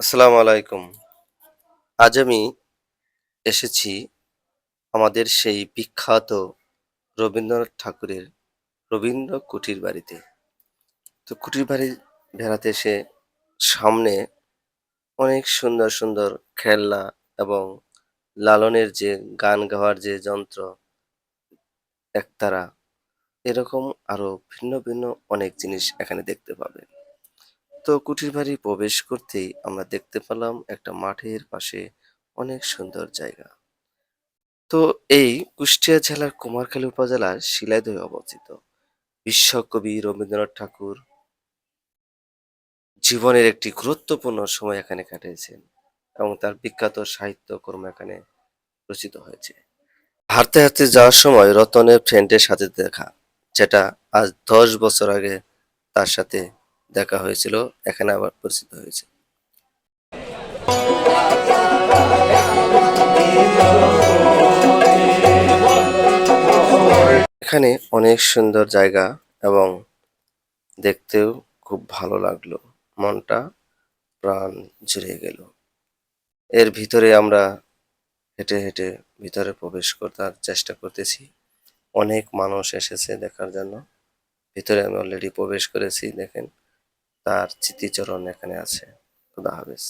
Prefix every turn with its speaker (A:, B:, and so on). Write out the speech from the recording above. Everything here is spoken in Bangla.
A: আসসালামু আলাইকুম। আজ আমি এসেছি আমাদের সেই বিখ্যাত রবীন্দ্রনাথ ঠাকুরের রবীন্দ্র কুঠির বাড়িতে। তো কুঠির বাড়ি বেড়াতে এসে সামনে অনেক সুন্দর, সুন্দর খেলনা এবং লালনের যে গান গাওয়ার যে যন্ত্র, একতারা এরকম আরো ভিন্ন, ভিন্ন অনেক জিনিস এখানে দেখতে পাবেন। তো কুঠির বাড়ি প্রবেশ করতেই আমরা দেখতে পেলাম একটা মাঠের পাশে অনেক সুন্দর জায়গা। তো এই কুষ্টিয়া জেলার কুমারখালী উপজেলার শিলাইদহে অবস্থিত। বিশ্বকবি রবীন্দ্রনাথ ঠাকুর জীবনের একটি গুরুত্বপূর্ণ সময় এখানে কাটিয়েছেন এবং তার বিখ্যাত সাহিত্যকর্ম এখানে রচিত হয়েছে। হাঁটতে, হাঁটতে যাওয়ার সময় রতনের ফ্রেন্ডের সাথে দেখা, যেটা আজ ১০ বছর আগে তার সাথে দেখা হয়েছিল, এখানে আবার পরিচিত হয়েছে। এখানে অনেক সুন্দর জায়গা এবং দেখতেও খুব ভালো লাগলো। মনটা প্রাণ জুড়িয়ে গেল। এর ভিতরে আমরা হেঁটে, হেঁটে ভিতরে প্রবেশ করার চেষ্টা করতেছি। অনেক মানুষ এসেছে দেখার জন্য। ভিতরে আমি অলরেডি প্রবেশ করেছি। দেখেন তার স্মৃতিচারণ এখানে আছে। খোদা হাফেজ।